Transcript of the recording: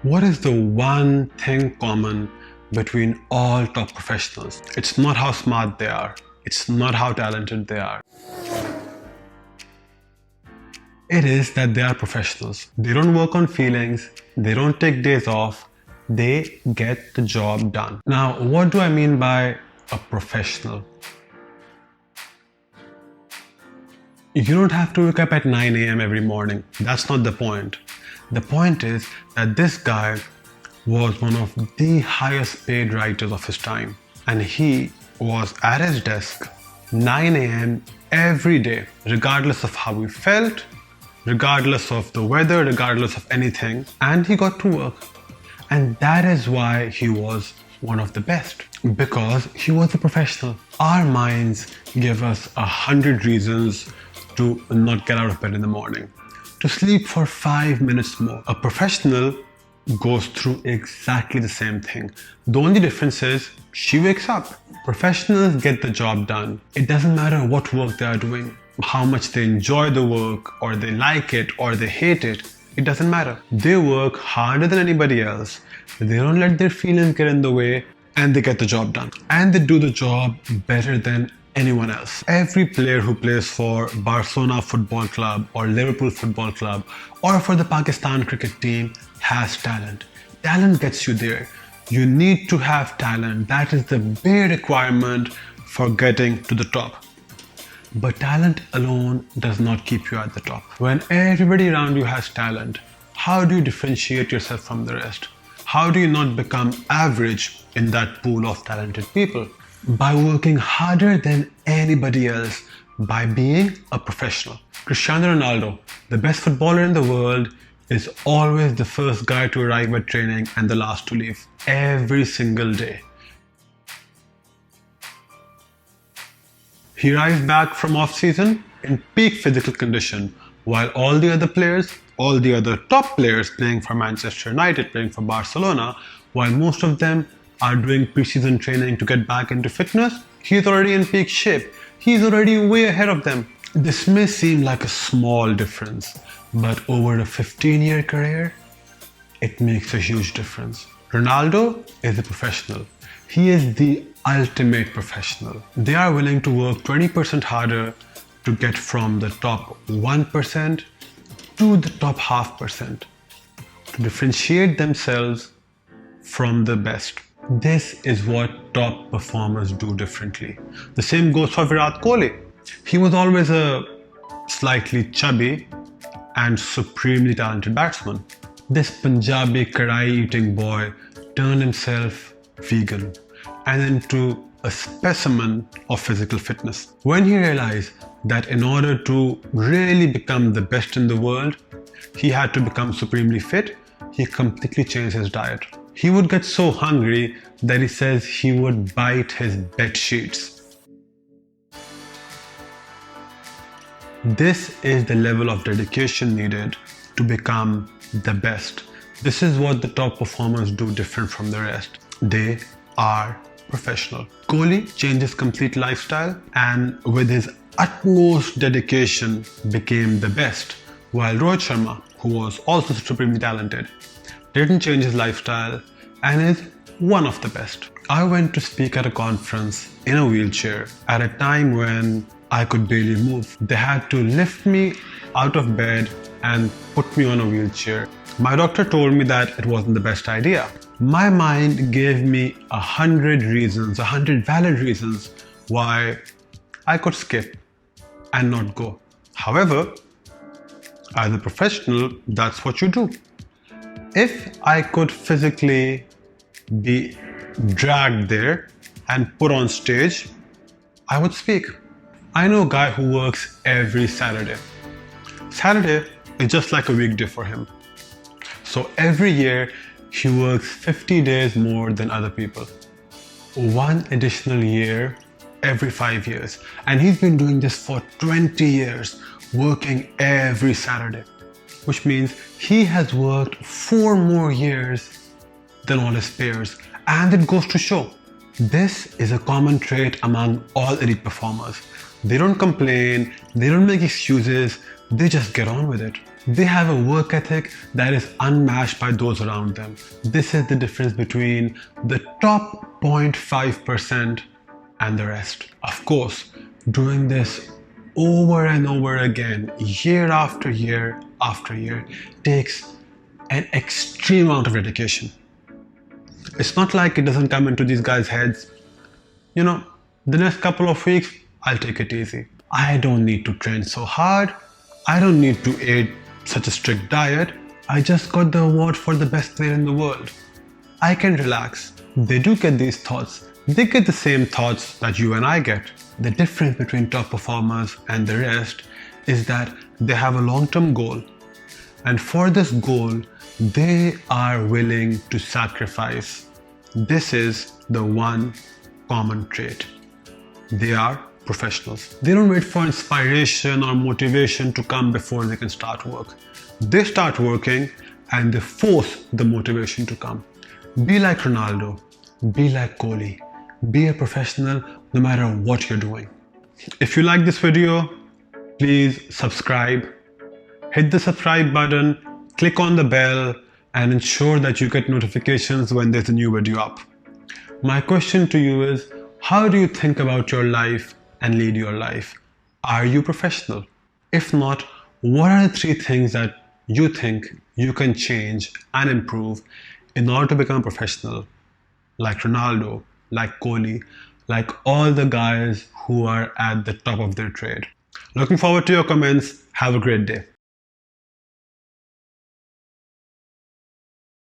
What is the one thing common between all top professionals? It's not how smart they are. It's not how talented they are. It is that they are professionals. They don't work on feelings. They don't take days off. They get the job done. Now, what do I mean by a professional? You don't have to wake up at 9 a.m. every morning. That's not the point. The point is that this guy was one of the highest paid writers of his time. And he was at his desk 9 a.m. every day, regardless of how he felt, regardless of the weather, regardless of anything. And he got to work. And that is why he was one of the best. Because he was a professional. Our minds give us 100 reasons to not get out of bed in the morning, to sleep for 5 minutes more. A professional goes through exactly the same thing. The only difference is she wakes up. Professionals get the job done. It doesn't matter what work they are doing, how much they enjoy the work, or they like it, or they hate it. It doesn't matter. They work harder than anybody else. They don't let their feelings get in the way, and they get the job done. And they do the job better than anyone else. Every player who plays for Barcelona Football Club or Liverpool Football Club or for the Pakistan cricket team has talent. Talent gets you there. You need to have talent. That is the bare requirement for getting to the top. But talent alone does not keep you at the top. When everybody around you has talent, how do you differentiate yourself from the rest? How do you not become average in that pool of talented people? By working harder than anybody else, by being a professional. Cristiano Ronaldo, the best footballer in the world, is always the first guy to arrive at training and the last to leave. Every single day. He arrives back from off-season in peak physical condition, while all the other players, all the other top players playing for Manchester United, playing for Barcelona, while most of them are doing pre-season training to get back into fitness, he's already in peak shape. He's already way ahead of them. This may seem like a small difference, but over a 15-year career, it makes a huge difference. Ronaldo is a professional. He is the ultimate professional. They are willing to work 20% harder to get from the top 1% to the top 0.5%, to differentiate themselves from the best. This is what top performers do differently. The same goes for Virat Kohli. He was always a slightly chubby and supremely talented batsman. This Punjabi karai-eating boy turned himself vegan and into a specimen of physical fitness. When he realized that in order to really become the best in the world, he had to become supremely fit, he completely changed his diet. He would get so hungry that he says he would bite his bed sheets. This is the level of dedication needed to become the best. This is what the top performers do different from the rest. They are professional. Kohli changed his complete lifestyle and with his utmost dedication became the best, while Rohit Sharma, who was also supremely talented, didn't change his lifestyle and is one of the best. I went to speak at a conference in a wheelchair at a time when I could barely move. They had to lift me out of bed and put me on a wheelchair. My doctor told me that it wasn't the best idea. My mind gave me 100 reasons, 100 valid reasons why I could skip and not go. However, as a professional, that's what you do. If I could physically be dragged there and put on stage, I would speak. I know a guy who works every Saturday. Saturday is just like a weekday for him. So every year, he works 50 days more than other people. One additional year every 5 years. And he's been doing this for 20 years, working every Saturday. Which means he has worked 4 more years than all his peers. And it goes to show. This is a common trait among all elite performers. They don't complain, they don't make excuses, they just get on with it. They have a work ethic that is unmatched by those around them. This is the difference between the top 0.5% and the rest. Of course, doing this over and over again, year after year after year, takes an extreme amount of dedication. It's not like it doesn't come into these guys' heads, you know, the next couple of weeks, I'll take it easy. I don't need to train so hard. I don't need to eat such a strict diet. I just got the award for the best player in the world. I can relax. They do get these thoughts. They get the same thoughts that you and I get. The difference between top performers and the rest is that they have a long-term goal. And for this goal, they are willing to sacrifice. This is the one common trait. They are professionals. They don't wait for inspiration or motivation to come before they can start work. They start working and they force the motivation to come. Be like Ronaldo. Be like Wali. Be a professional no matter what you're doing. If you like this video, please subscribe. Hit the subscribe button, click on the bell, and ensure that you get notifications when there's a new video up. My question to you is, how do you think about your life and lead your life? Are you professional? If not, what are the 3 things that you think you can change and improve in order to become a professional, like Ronaldo, like Wali, like all the guys who are at the top of their trade? Looking forward to your comments. Have a great day.